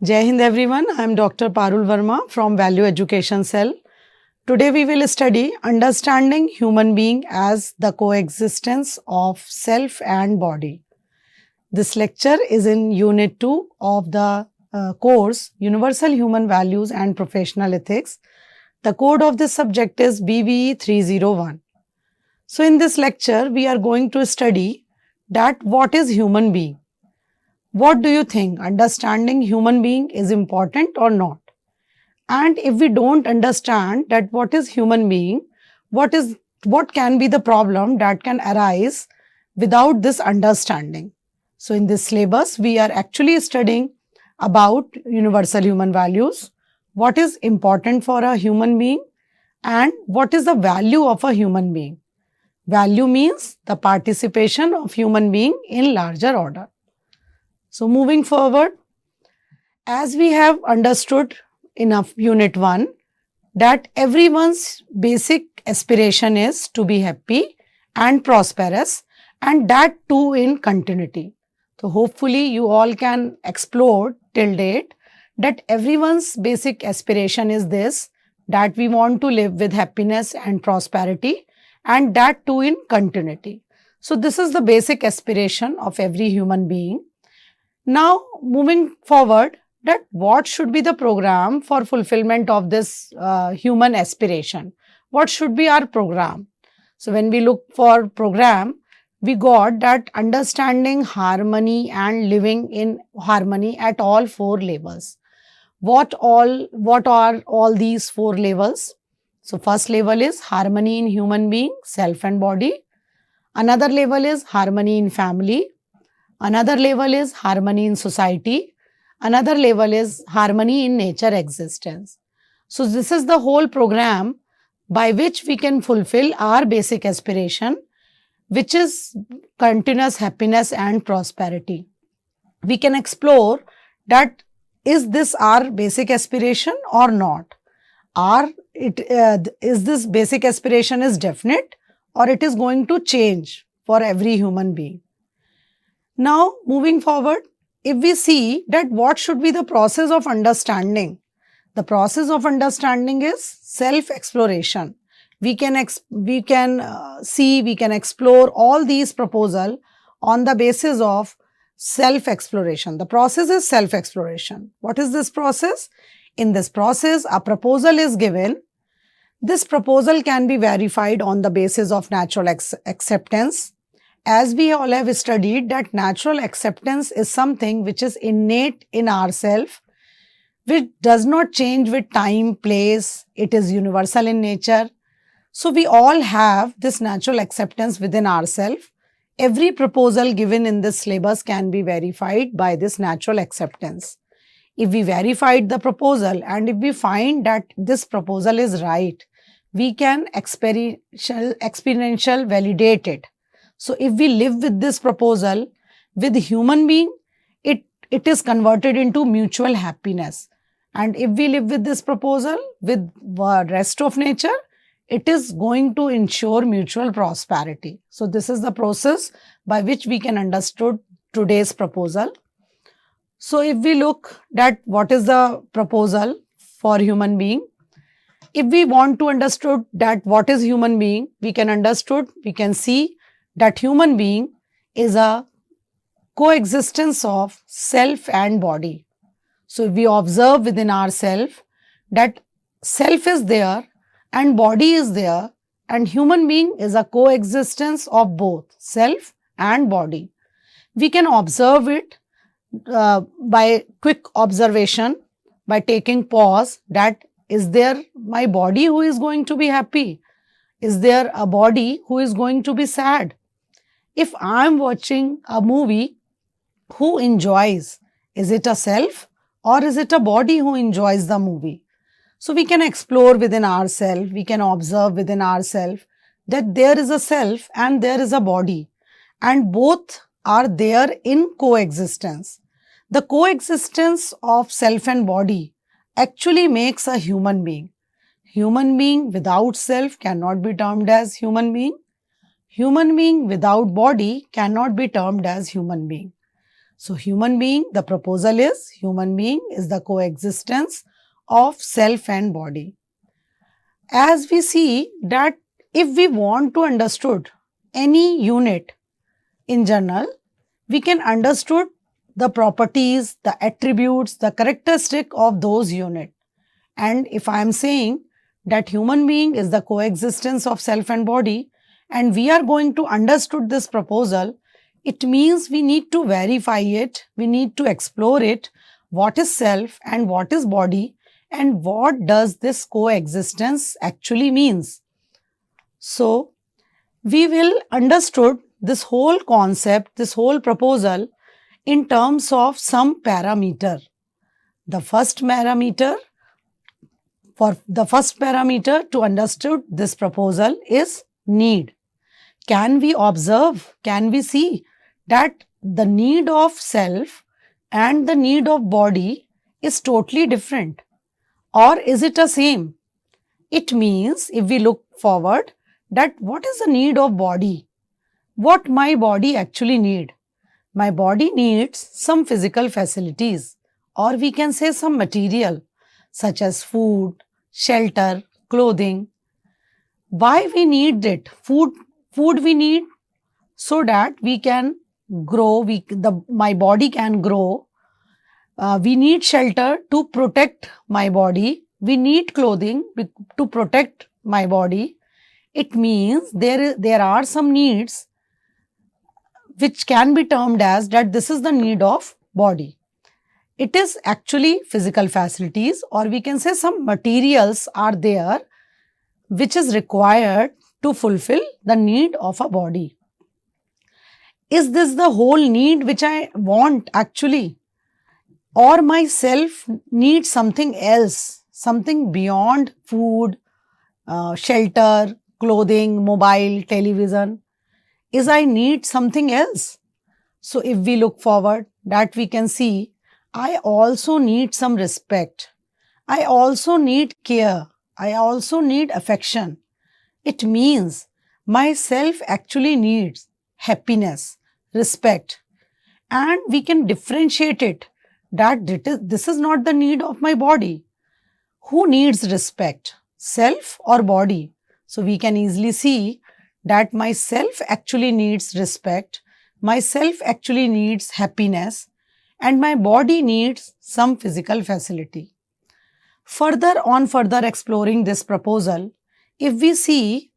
Jai Hind everyone, I am Dr. Parul Verma from Value Education Cell. Today we will study understanding human being as the coexistence of self and body. This lecture is in Unit 2 of the course Universal Human Values and Professional Ethics. The code of this subject is BVE 301. So in this lecture we are going to study that what is human being. What do you think? Understanding human being is important or not? And if we don't understand that what is human being, what can be the problem that can arise without this understanding? So in this syllabus, we are actually studying about universal human values, what is important for a human being, and what is the value of a human being. Value means the participation of human being in larger order. So moving forward, as we have understood in Unit 1 that everyone's basic aspiration is to be happy and prosperous, and that too in continuity. So hopefully you all can explore till date that everyone's basic aspiration is this, that we want to live with happiness and prosperity, and that too in continuity. So this is the basic aspiration of every human being. Now, moving forward, that what should be the program for fulfillment of this human aspiration? What should be our program? So, when we look for program, we got that understanding harmony and living in harmony at all 4 levels. What are all these 4 levels? So, first level is harmony in human being, self and body. Another level is harmony in family. Another level is harmony in society. Another level is harmony in nature existence. So this is the whole program by which we can fulfill our basic aspiration, which is continuous happiness and prosperity. We can explore that is this our basic aspiration or not? Is this basic aspiration is definite or it is going to change for every human being? Now, moving forward, if we see that what should be the process of understanding, the process of understanding is self-exploration. We can explore all these proposals on the basis of self-exploration. The process is self-exploration. What is this process? In this process, a proposal is given. This proposal can be verified on the basis of natural acceptance. As we all have studied that natural acceptance is something which is innate in ourselves, which does not change with time, place, it is universal in nature. So we all have this natural acceptance within ourselves. Every proposal given in this syllabus can be verified by this natural acceptance. If we verified the proposal and if we find that this proposal is right, we can experiential validate it. So if we live with this proposal, with human being, it is converted into mutual happiness. And if we live with this proposal, with the rest of nature, it is going to ensure mutual prosperity. So this is the process by which we can understand today's proposal. So if we look at what is the proposal for human being, if we want to understand that what is human being, we can see that human being is a coexistence of self and body. So if we observe within ourselves that self is there and body is there, and human being is a coexistence of both self and body. We can observe it by quick observation, by taking pause, that is there my body who is going to be happy? Is there a body who is going to be sad? If I am watching a movie, who enjoys? Is it a self or is it a body who enjoys the movie? So we can explore within ourselves, we can observe within ourselves that there is a self and there is a body, and both are there in coexistence. The coexistence of self and body actually makes a human being. Human being without self cannot be termed as human being. Human being without body cannot be termed as human being. So human being, the proposal is human being is the coexistence of self and body. As we see that if we want to understood any unit in general, we can understood the properties, the attributes, the characteristic of those unit. And if I am saying that human being is the coexistence of self and body, and we are going to understood this proposal, it means we need to verify it, we need to explore it, what is self and what is body, and what does this coexistence actually means. So, we will understood this whole concept, this whole proposal in terms of some parameter. The first parameter, for the first parameter to understood this proposal is need. Can we observe, can we see that the need of self and the need of body is totally different? Or is it the same? It means if we look forward that what is the need of body? What my body actually need? My body needs some physical facilities, or we can say some material such as food, shelter, clothing. Why we need it? Food we need so that we can grow, my body can grow. We need shelter to protect my body. We need clothing to protect my body. It means there are some needs which can be termed as that this is the need of body. It is actually physical facilities, or we can say some materials are there which is required to fulfill the need of a body. Is this the whole need which I want actually? Or myself needs something else, something beyond food, shelter, clothing, mobile, television? Is I need something else? So if we look forward, that we can see, I also need some respect. I also need care. I also need affection. It means myself actually needs happiness, respect, and we can differentiate it that this is not the need of my body. Who needs respect, self or body? So we can easily see that myself actually needs respect, myself actually needs happiness, and my body needs some physical facility. Further exploring this proposal, if we see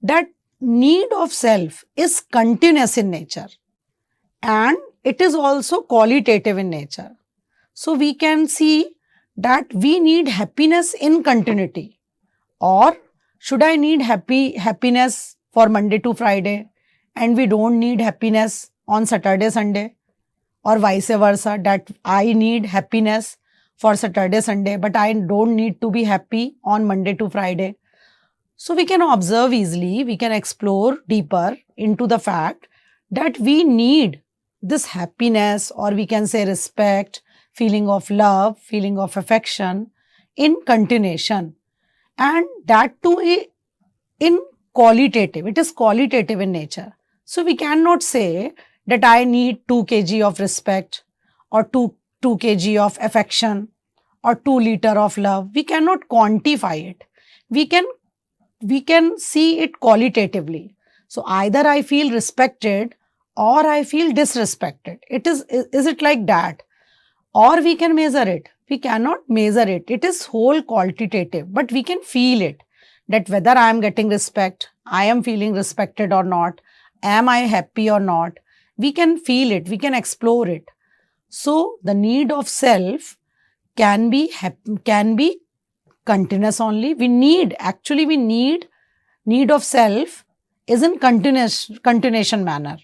that need of self is continuous in nature and it is also qualitative in nature. So we can see that we need happiness in continuity, or should I need happiness for Monday to Friday and we don't need happiness on Saturday, Sunday, or vice versa, that I need happiness for Saturday, Sunday, but I don't need to be happy on Monday to Friday. So we can observe easily, we can explore deeper into the fact that we need this happiness, or we can say respect, feeling of love, feeling of affection in continuation, and that too in qualitative. It is qualitative in nature. So we cannot say that I need 2 kg of respect or 2 kg of affection or 2 liter of love. We cannot quantify it. We can see it qualitatively. So either I feel respected or I feel disrespected. Is it like that? Or we can measure it. We cannot measure it. It is whole qualitative, but we can feel it, that whether I am getting respect, I am feeling respected or not, am I happy or not. We can feel it, we can explore it. So the need of self can be continuous only. We need need of self is in continuation manner,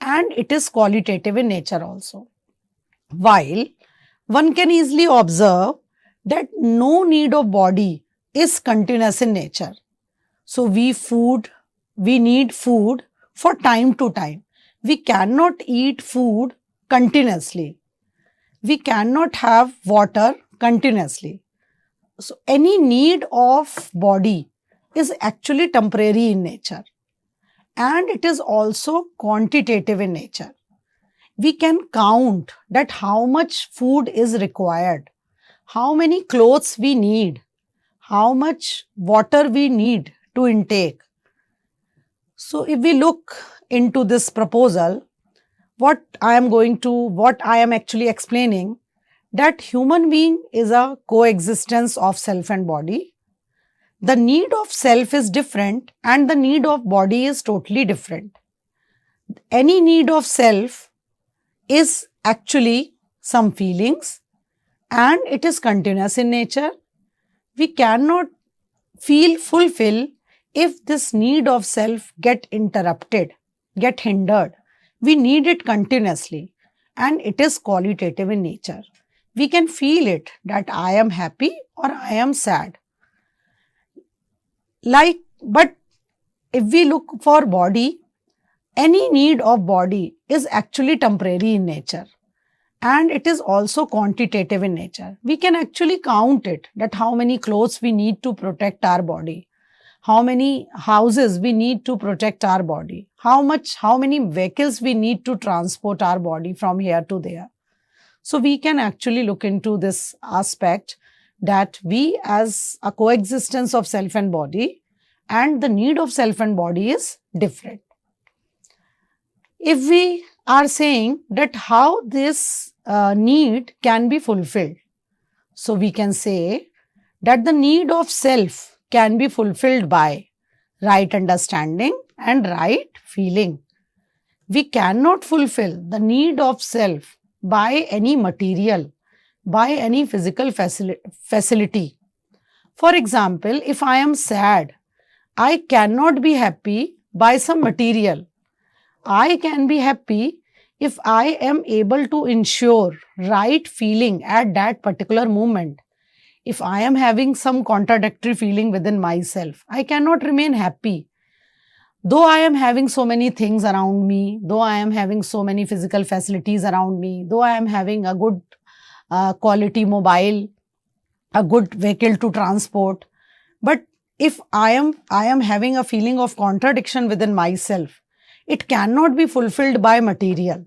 and it is qualitative in nature also. While one can easily observe that no need of body is continuous in nature. So we need food for time to time. We cannot eat food continuously. We cannot have water continuously. So any need of body is actually temporary in nature, and it is also quantitative in nature. We can count that how much food is required, how many clothes we need, how much water we need to intake. So if we look into this proposal, what I am actually explaining, that human being is a coexistence of self and body. The need of self is different and the need of body is totally different. Any need of self is actually some feelings and it is continuous in nature. We cannot feel fulfill if this need of self get interrupted, get hindered. We need it continuously and it is qualitative in nature. We can feel it that I am happy or I am sad. But if we look for body, any need of body is actually temporary in nature and it is also quantitative in nature. We can actually count it, that how many clothes we need to protect our body, how many houses we need to protect our body, how many vehicles we need to transport our body from here to there. So we can actually look into this aspect, that we as a coexistence of self and body, and the need of self and body is different. If we are saying that how this need can be fulfilled, so we can say that the need of self can be fulfilled by right understanding and right feeling. We cannot fulfill the need of self by any material, by any physical facility. For example, if I am sad, I cannot be happy by some material. I can be happy if I am able to ensure right feeling at that particular moment. If I am having some contradictory feeling within myself, I cannot remain happy. Though I am having so many things around me, though I am having so many physical facilities around me, though I am having a good quality mobile, a good vehicle to transport, but if I am having a feeling of contradiction within myself, it cannot be fulfilled by material.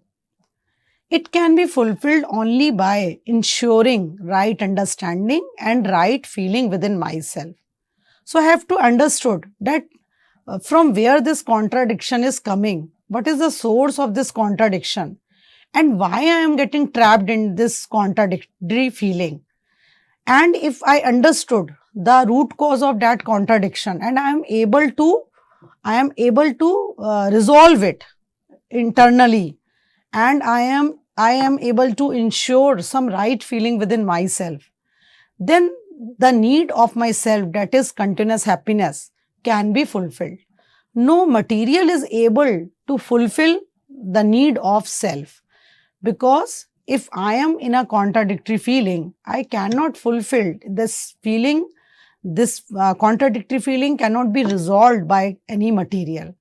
It can be fulfilled only by ensuring right understanding and right feeling within myself. So I have to understood that from where this contradiction is coming, what is the source of this contradiction, and why I am getting trapped in this contradictory feeling. And if I understood the root cause of that contradiction and I am able to resolve it internally, and I am able to ensure some right feeling within myself, then the need of myself, that is continuous happiness, can be fulfilled. No material is able to fulfill the need of self, because if I am in a contradictory feeling, I cannot fulfill this feeling. This contradictory feeling cannot be resolved by any material.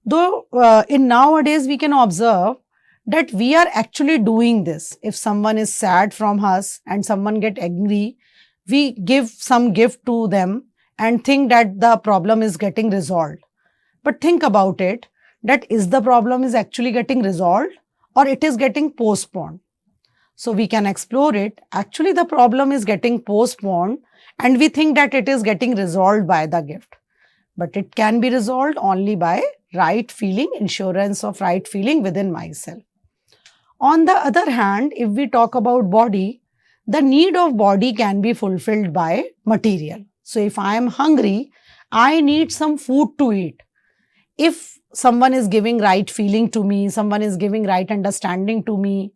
Though in nowadays we can observe that we are actually doing this. If someone is sad from us and someone get angry, we give some gift to them and think that the problem is getting resolved. But think about it, that is the problem is actually getting resolved or it is getting postponed. So we can explore it. Actually, the problem is getting postponed and we think that it is getting resolved by the gift. But it can be resolved only by right feeling, insurance of right feeling within myself. On the other hand, if we talk about body, the need of body can be fulfilled by material. So if I am hungry, I need some food to eat. If someone is giving right feeling to me, someone is giving right understanding to me,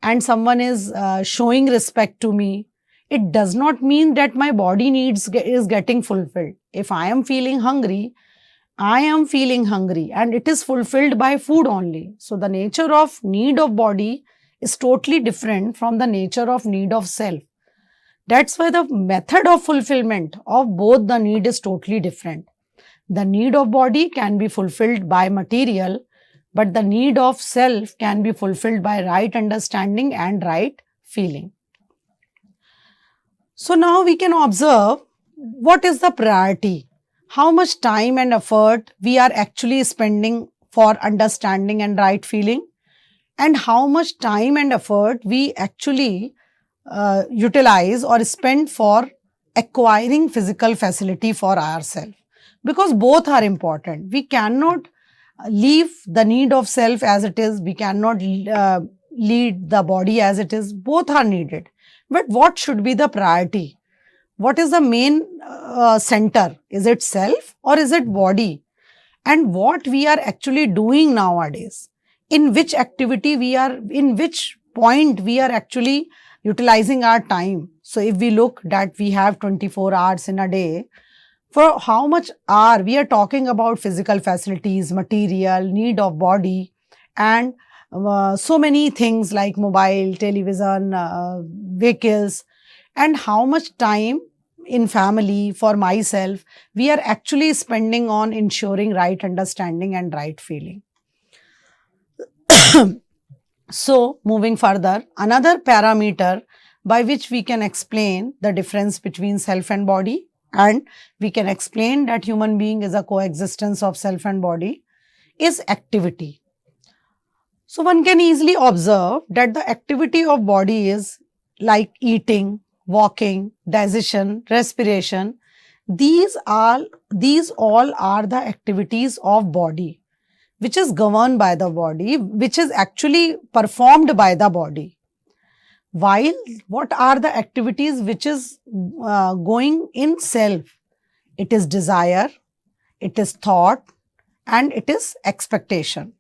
and someone is showing respect to me, it does not mean that my body needs is getting fulfilled. If I am feeling hungry, I am feeling hungry and it is fulfilled by food only. So the nature of need of body is totally different from the nature of need of self. That's why the method of fulfillment of both the need is totally different. The need of body can be fulfilled by material, but the need of self can be fulfilled by right understanding and right feeling. So now we can observe what is the priority, how much time and effort we are actually spending for understanding and right feeling, and how much time and effort we actually utilize or spend for acquiring physical facility for ourselves, because both are important. We cannot leave the need of self as it is, we cannot lead the body as it is, both are needed. But what should be the priority? What is the main center? Is it self or is it body? And what we are actually doing nowadays, in which activity we are, in which point we are actually utilizing our time. So if we look that we have 24 hours in a day, for how much hour we are talking about physical facilities, material, need of body, and so many things like mobile, television, vehicles, and how much time in family, for myself, we are actually spending on ensuring right understanding and right feeling. So, moving further, another parameter by which we can explain the difference between self and body, and we can explain that human being is a coexistence of self and body, is activity. So, one can easily observe that the activity of body is like eating, walking, digestion, respiration. These all are the activities of body, which is governed by the body, which is actually performed by the body. While what are the activities which is going in self? It is desire, it is thought, and it is expectation.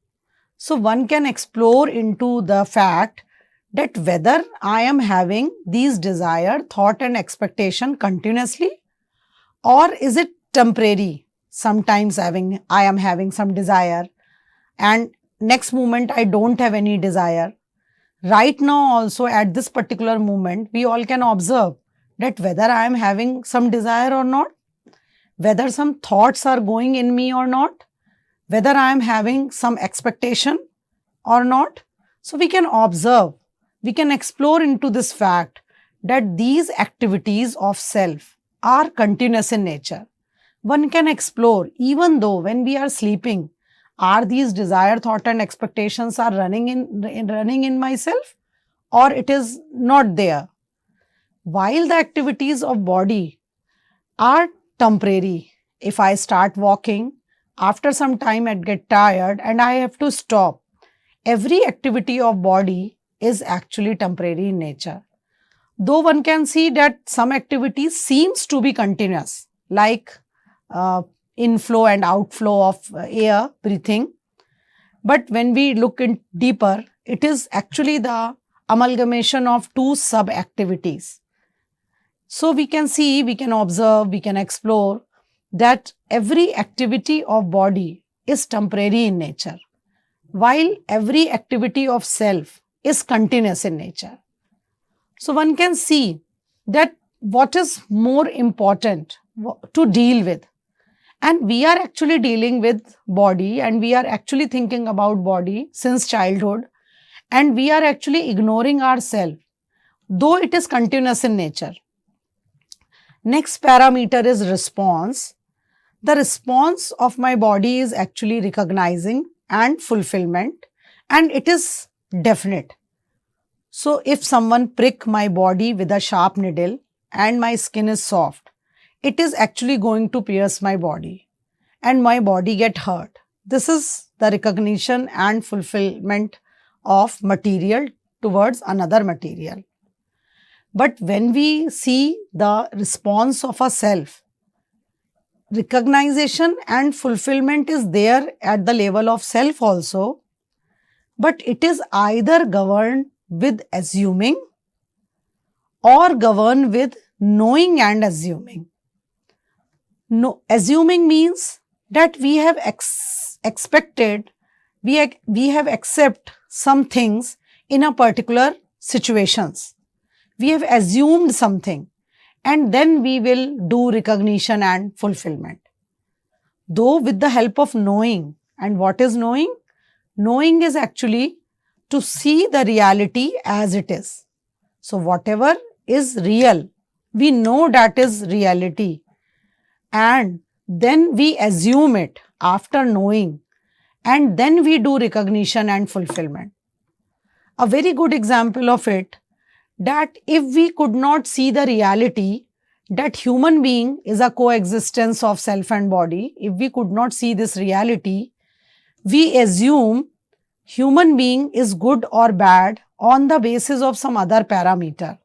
So one can explore into the fact that whether I am having these desire, thought and expectation continuously, or is it temporary? Sometimes I am having some desire and next moment I don't have any desire. Right now also at this particular moment, we all can observe that whether I am having some desire or not, whether some thoughts are going in me or not, whether I am having some expectation or not. So we can observe, we can explore into this fact that these activities of self are continuous in nature. One can explore even though when we are sleeping, are these desire, thought and expectations are running in myself, or it is not there. While the activities of body are temporary, if I start walking, after some time I get tired and I have to stop. Every activity of body is actually temporary in nature. Though one can see that some activities seems to be continuous, like inflow and outflow of air, breathing. But when we look in deeper, it is actually the amalgamation of two sub-activities. So we can see, we can observe, we can explore that every activity of body is temporary in nature, while every activity of self is continuous in nature. So one can see that what is more important to deal with. And we are actually dealing with body and we are actually thinking about body since childhood, and we are actually ignoring ourselves, though it is continuous in nature. Next parameter is response. The response of my body is actually recognizing and fulfillment, and it is definite. So if someone prick my body with a sharp needle and my skin is soft, it is actually going to pierce my body and my body get hurt. This is the recognition and fulfillment of material towards another material. But when we see the response of a self, recognition and fulfillment is there at the level of self also, but it is either governed with assuming or governed with knowing and assuming. No, assuming means that we have expected, we have accept some things in a particular situations. We have assumed something and then we will do recognition and fulfillment. Though with the help of knowing. And what is knowing? Knowing is actually to see the reality as it is. So whatever is real, we know that is reality. And then we assume it after knowing, and then we do recognition and fulfillment. a very good example of it, that if we could not see the reality that human being is a coexistence of self and body, if we could not see this reality, we assume human being is good or bad on the basis of some other parameter,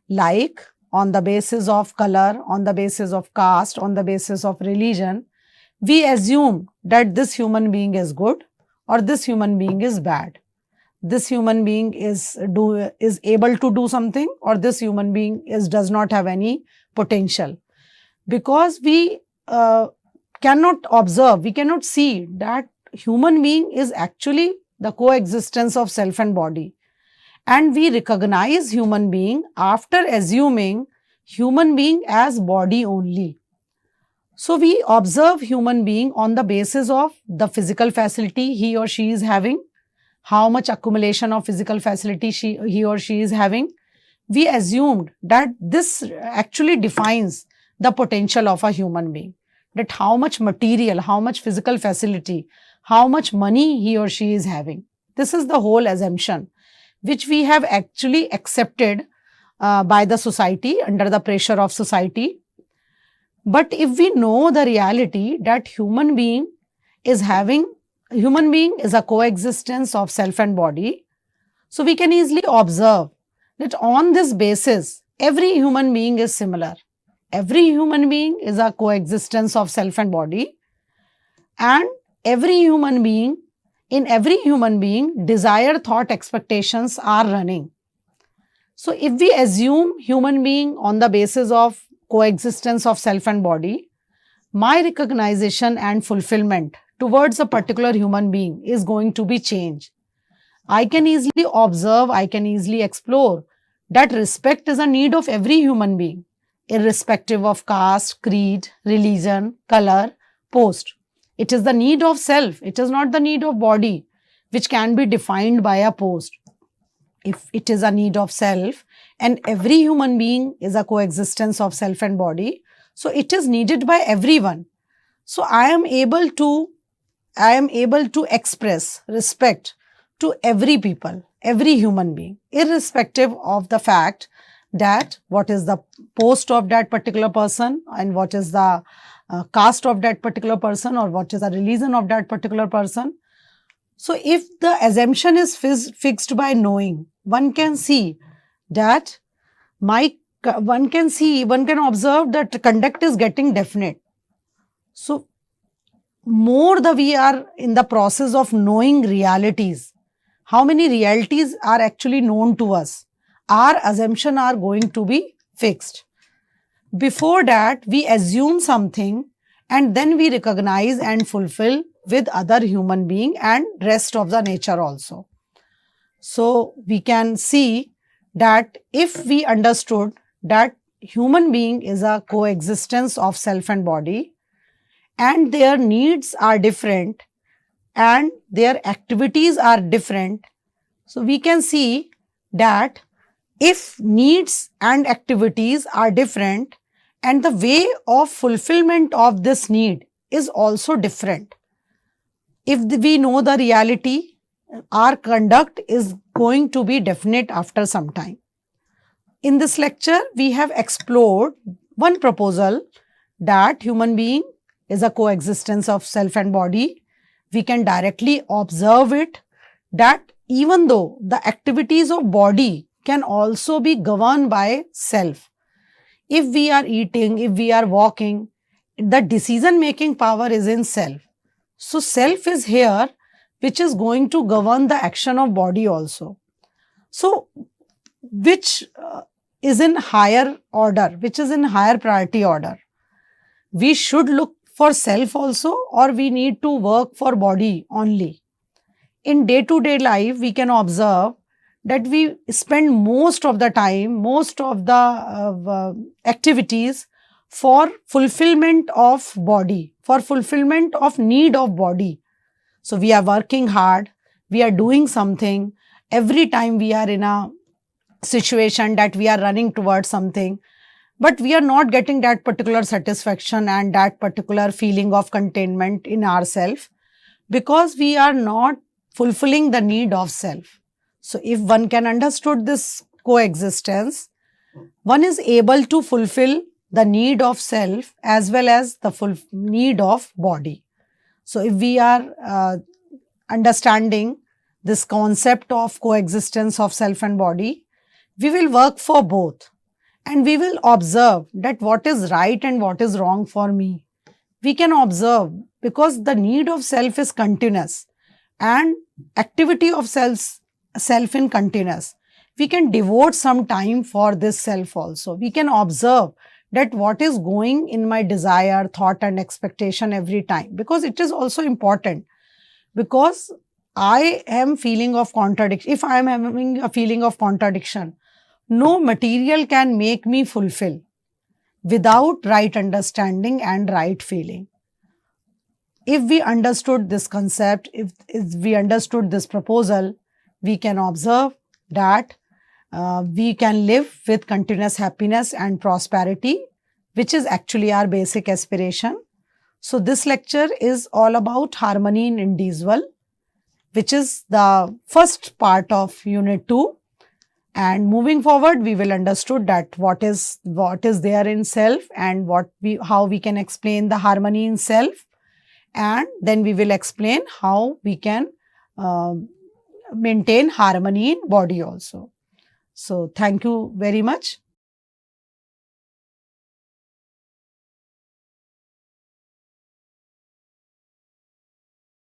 like on the basis of color, on the basis of caste, on the basis of religion. We assume that this human being is good or this human being is bad. This human being is able to do something, or this human being does not have any potential. Because we cannot observe, we cannot see that human being is actually the coexistence of self and body. And we recognize human being after assuming human being as body only. So we observe human being on the basis of the physical facility he or she is having, how much accumulation of physical facility he or she is having. We assumed that this actually defines the potential of a human being, that how much material, how much physical facility, how much money he or she is having. This is the whole assumption which we have actually accepted by the society, under the pressure of society. But if we know the reality that human being is a coexistence of self and body, so we can easily observe that on this basis, every human being is similar. Every human being is a coexistence of self and body, and in every human being, desire, thought, expectations are running. So if we assume human being on the basis of coexistence of self and body, my recognition and fulfillment towards a particular human being is going to be changed. I can easily observe, I can easily explore that respect is a need of every human being, irrespective of caste, creed, religion, color, post. It is the need of self, it is not the need of body, which can be defined by a post. If it is a need of self, and every human being is a coexistence of self and body, so it is needed by everyone. So I am able to express respect to every people, every human being, irrespective of the fact that what is the post of that particular person, and what is the caste of that particular person, or what is the religion of that particular person. So if the assumption is fixed by knowing, one can see that one can observe that the conduct is getting definite. So more we are in the process of knowing realities, how many realities are actually known to us, our assumption are going to be fixed. Before that, we assume something and then we recognize and fulfill with other human being and rest of the nature also. So we can see that if we understood that human being is a coexistence of self and body, and their needs are different and their activities are different, so we can see that if needs and activities are different and the way of fulfillment of this need is also different, if we know the reality, our conduct is going to be definite after some time. In this lecture, we have explored one proposal that human being is a coexistence of self and body. We can directly observe it, that even though the activities of body can also be governed by self. If we are eating, if we are walking, the decision making power is in self. So self is here, which is going to govern the action of body also. So which is in higher order, which is in higher priority order? We should look for self also, or we need to work for body only? In day-to-day life, we can observe that we spend most of the time, most of the activities for fulfillment of body, for fulfillment of need of body. So we are working hard, we are doing something, every time we are in a situation that we are running towards something, but we are not getting that particular satisfaction and that particular feeling of contentment in ourselves, because we are not fulfilling the need of self. So if one can understood this coexistence, one is able to fulfill the need of self as well as the full need of body. So if we are understanding this concept of coexistence of self and body, we will work for both and we will observe that what is right and what is wrong for me. We can observe because the need of self is continuous and activity of self in continuous. We can devote some time for this self also. We can observe that what is going in my desire, thought and expectation every time, because it is also important. Because I am feeling of contradiction. If I am having a feeling of contradiction, no material can make me fulfill without right understanding and right feeling. If we understood this concept, if we understood this proposal, we can observe that we can live with continuous happiness and prosperity, which is actually our basic aspiration. So this lecture is all about harmony in individual, which is the first part of unit 2. And moving forward, we will understood that what is there in self and how we can explain the harmony in self, and then we will explain how we can maintain harmony in body also. So thank you very much.